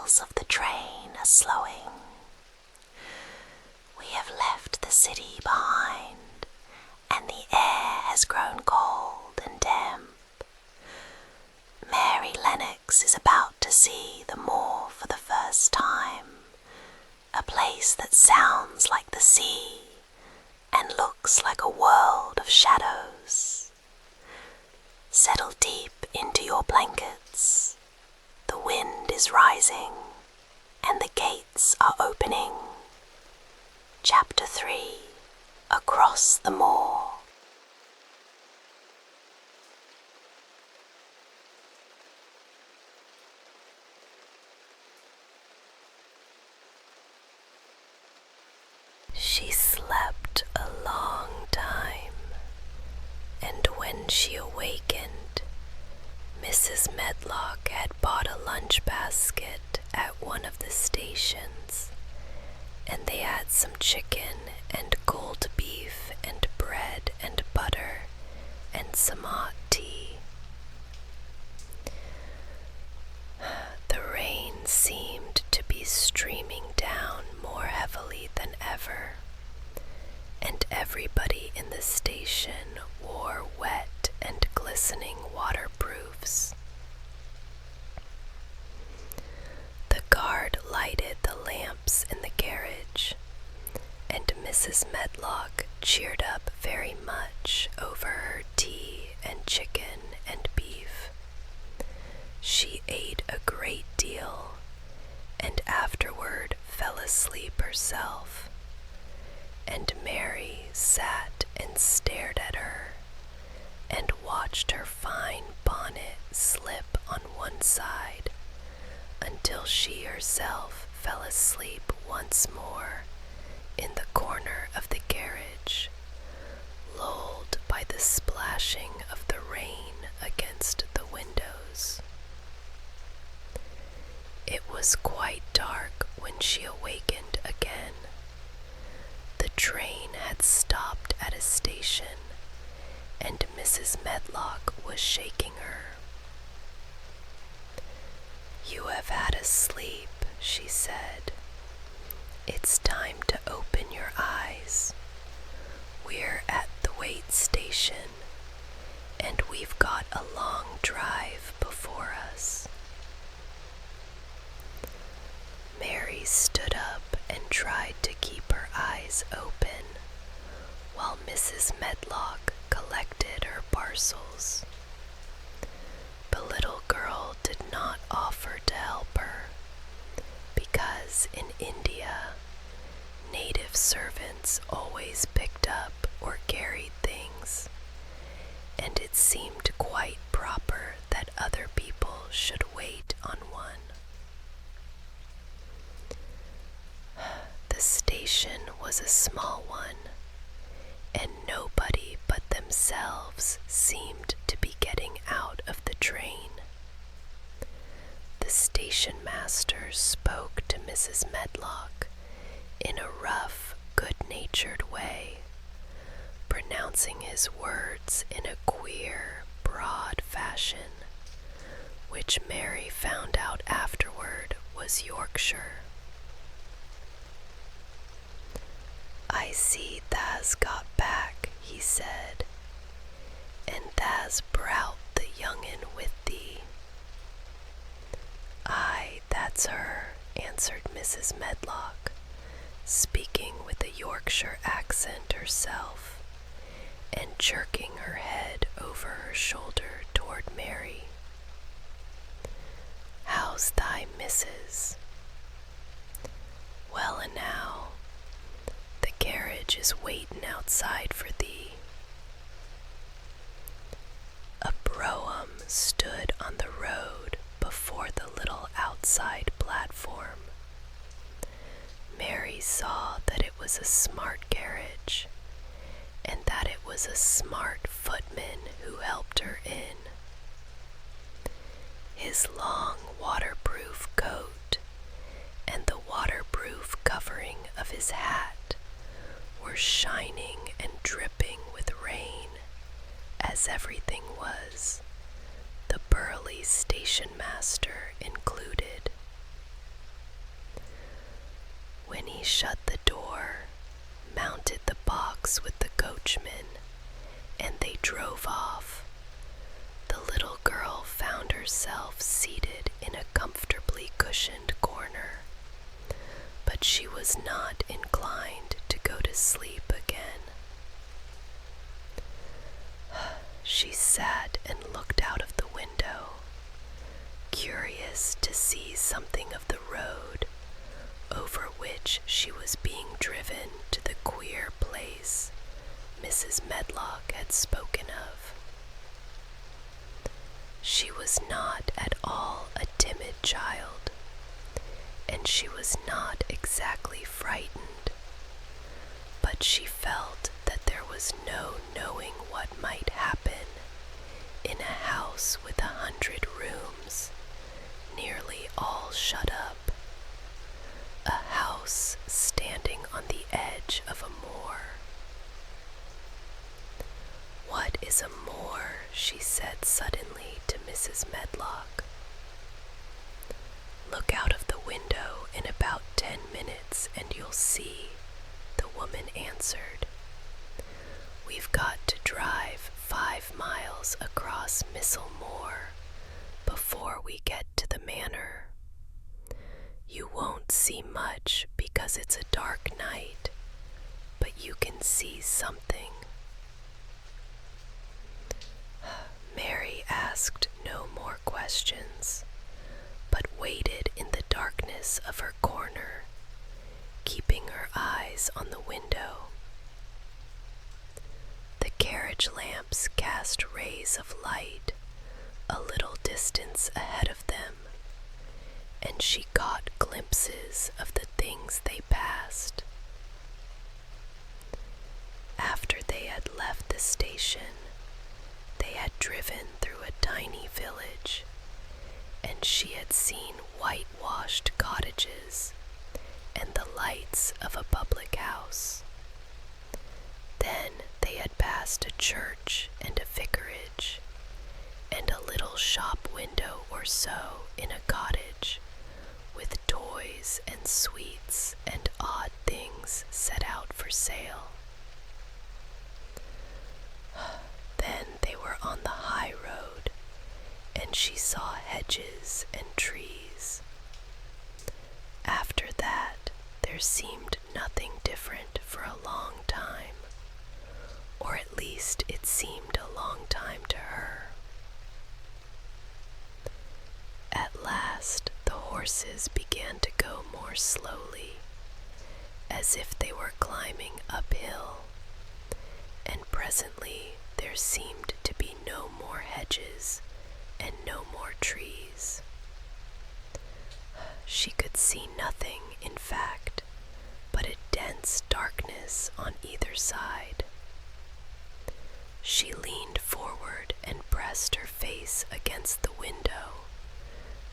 wheels of the train are slowing. We have left the city behind, and the air has grown cold and damp. Mary Lennox is about to see the Moor for the first time, a place that sounds like the sea and looks like a world of shadows. Settle deep into your blankets. The wind is rising and the gates are opening. Chapter 3: Across the Moor. She slept a long time, and when she awakened, Mrs. Medlock had bought a lunch basket at one of the stations, and they had some chicken and cold beef and bread and butter and some hot tea. The rain seemed to be streaming down more heavily than ever, and everybody in the station wore wet and glistening waterproofs. The guard lighted the lamps in the carriage, and Mrs. Medlock cheered up very much over her tea and chicken and beef. She ate a great deal, and afterward fell asleep herself, and Mary sat and stared at her, and watched her fine bonnet slip on one side, until she herself fell asleep once more in the corner of the carriage, lulled by the splashing of the rain against the windows. It was quite dark when she awakened again. The train had stopped at a station, and Mrs. Medlock was shaking her. "You have had a sleep," she said. "It's time to open your eyes. We're at the wait station, and we've got a long drive before us." Mary stood up and tried to keep her eyes open, while Mrs. Medlock collected her parcels. The little girl did not offer to help her, because in India, native servants always picked up or carried things, and it seemed quite proper that other people should wait on one. The station was a small one, and nobody but themselves seemed to be getting out of the train. The station master spoke to Mrs. Medlock in a rough, good-natured way, pronouncing his words in a queer, broad fashion, which Mary found out afterward was Yorkshire. "I see tha's got back," he said, "and tha's browt the young'un with thee." "Aye, that's her," answered Mrs. Medlock, speaking with a Yorkshire accent herself, and jerking her head over her shoulder toward Mary. "How's thy missus?" "Well enow. The carriage is waitin' outside for thee." A brougham stood on the road before the little outside platform. Mary saw that it was a smart carriage, and that it was a smart footman who helped her in. His long waterproof coat and the waterproof covering of his hat were shining and dripping with rain, as everything was, the burly station master included. shut the door, mounted the box with the coachman, and they drove off, the little girl found herself seated in a comfortably cushioned corner, but she was not inclined to go to sleep again. She sat and looked out of the window, curious to see something of the road over which she was being driven to the queer place Mrs. Medlock had spoken of. She was not at all a timid child, and she was not exactly frightened, but she felt that there was no knowing what might happen in a house with 100 rooms, nearly all shut up, a house standing on the edge of a moor. "What is a moor?" she said suddenly to Mrs. Medlock. "Look out of the window in about 10 minutes and you'll see," the woman answered. "We've got to drive 5 miles across Missel Moor before we get to the manor. You won't see much because it's a dark night, but you can see something." Mary asked no more questions, but waited in the darkness of her corner, keeping her eyes on the window. The carriage lamps cast rays of light a little distance ahead of them, and she caught glimpses of the things they passed. After they had left the station, they had driven through a tiny village, and she had seen whitewashed cottages and the lights of a public house. Then they had passed a church and a vicarage, and a little shop window or so in a cottage, with toys and sweets and odd things set out for sale. Then they were on the high road, and she saw hedges and trees. After that, there seemed nothing different for a long time, or at least it seemed a long time to her. At last, the horses began to go more slowly, as if they were climbing uphill, and presently there seemed to be no more hedges and no more trees. She could see nothing, in fact, but a dense darkness on either side. She leaned forward and pressed her face against the window,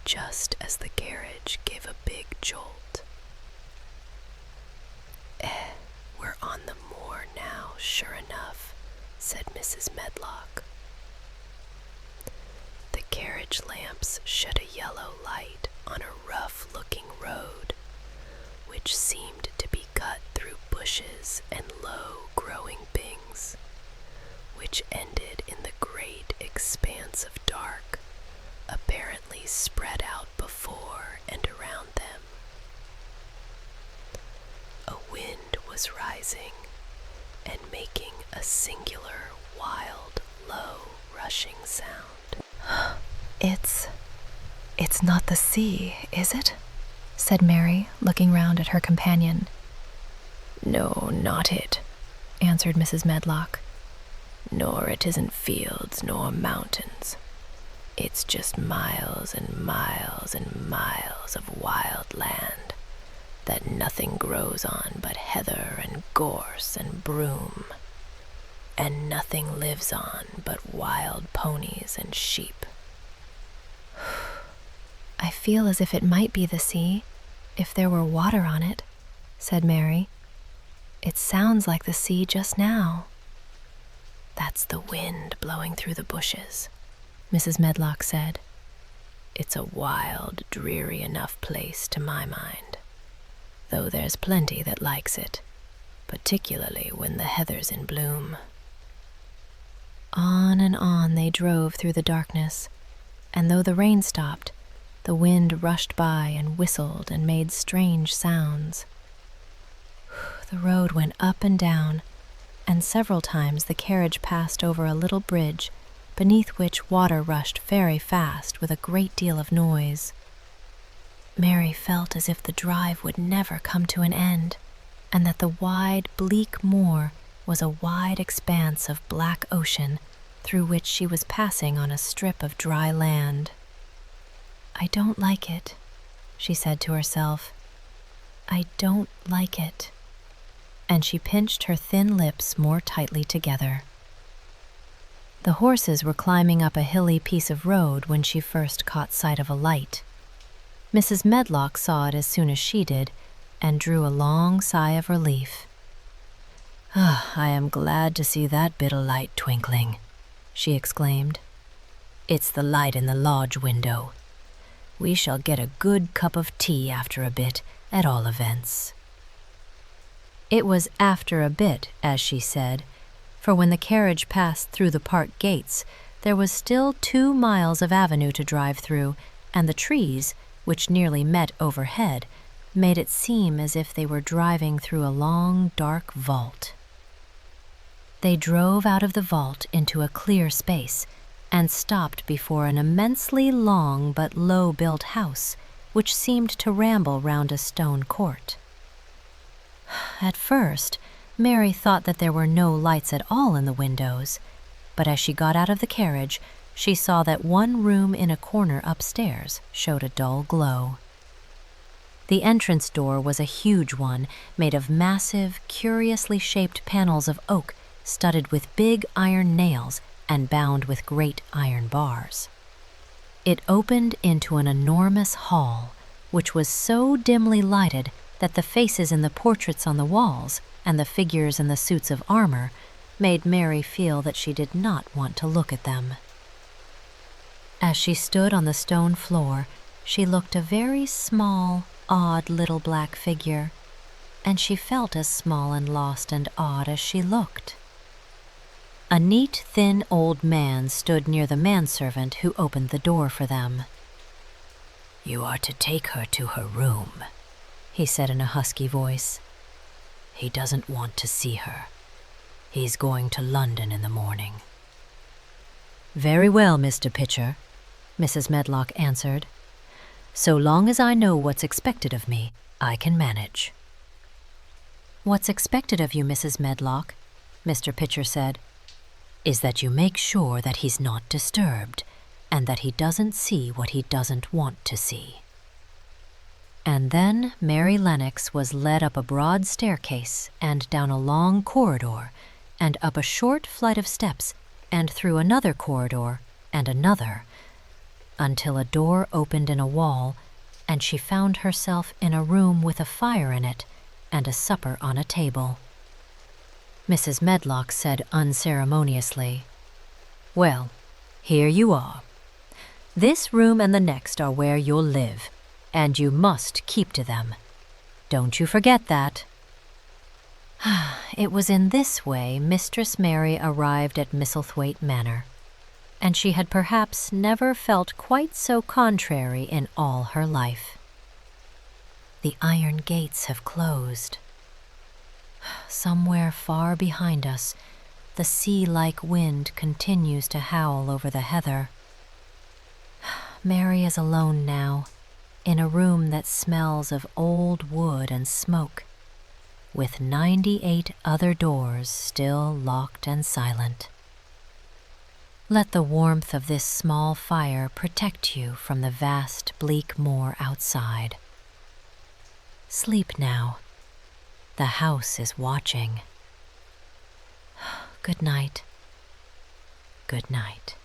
just as the carriage gave a big jolt. We're on the moor now, sure enough," said Mrs. Medlock. The carriage lamps shed a yellow light on a rough-looking road, which seemed to be cut through bushes and low-growing bings, which ended in the great expanse of dark, apparently spread out before and around them. A wind was rising and making a singular, wild, low, rushing sound. It's not the sea, is it?" said Mary, looking round at her companion. "No, not it," answered Mrs. Medlock. "Nor it isn't fields nor mountains. It's just miles and miles and miles of wild land that nothing grows on but heather and gorse and broom, and nothing lives on but wild ponies and sheep." "I feel as if it might be the sea, if there were water on it," said Mary. "It sounds like the sea just now." "That's the wind blowing through the bushes," Mrs. Medlock said. "It's a wild, dreary enough place to my mind." though there's plenty that likes it, particularly when the heather's in bloom." On and on they drove through the darkness, and though the rain stopped, the wind rushed by and whistled and made strange sounds. The road went up and down, and several times the carriage passed over a little bridge beneath which water rushed very fast with a great deal of noise. Mary felt as if the drive would never come to an end, and that the wide, bleak moor was a wide expanse of black ocean through which she was passing on a strip of dry land. "I don't like it," she said to herself. "I don't like it." And she pinched her thin lips more tightly together. The horses were climbing up a hilly piece of road when she first caught sight of a light. Mrs. Medlock saw it as soon as she did, and drew a long sigh of relief. "Ah, I am glad to see that bit of light twinkling," she exclaimed. "It's the light in the lodge window. We shall get a good cup of tea after a bit, at all events." It was after a bit, as she said, for when the carriage passed through the park gates, there was still 2 miles of avenue to drive through, and the trees, which nearly met overhead, made it seem as if they were driving through a long, dark vault. They drove out of the vault into a clear space and stopped before an immensely long but low-built house, which seemed to ramble round a stone court. At first, Mary thought that there were no lights at all in the windows, but as she got out of the carriage, she saw that one room in a corner upstairs showed a dull glow. The entrance door was a huge one, made of massive, curiously shaped panels of oak, studded with big iron nails and bound with great iron bars. It opened into an enormous hall, which was so dimly lighted that the faces in the portraits on the walls and the figures in the suits of armor made Mary feel that she did not want to look at them. As she stood on the stone floor, she looked a very small, odd little black figure, and she felt as small and lost and odd as she looked. A neat, thin old man stood near the manservant who opened the door for them. "You are to take her to her room," he said in a husky voice. "He doesn't want to see her. He's going to London in the morning." "Very well, Mr. Pitcher," Mrs. Medlock answered. "So long as I know what's expected of me, I can manage." "What's expected of you, Mrs. Medlock," Mr. Pitcher said, "is that you make sure that he's not disturbed, and that he doesn't see what he doesn't want to see." And then Mary Lennox was led up a broad staircase and down a long corridor and up a short flight of steps and through another corridor and another, until a door opened in a wall and she found herself in a room with a fire in it and a supper on a table. Mrs. Medlock said unceremoniously, "Well, here you are. This room and the next are where you'll live, and you must keep to them. Don't you forget that." It was in this way Mistress Mary arrived at Misselthwaite Manor, and she had perhaps never felt quite so contrary in all her life. The iron gates have closed. Somewhere far behind us, the sea-like wind continues to howl over the heather. Mary is alone now, in a room that smells of old wood and smoke, with 98 other doors still locked and silent. Let the warmth of this small fire protect you from the vast, bleak moor outside. Sleep now. The house is watching. Good night. Good night.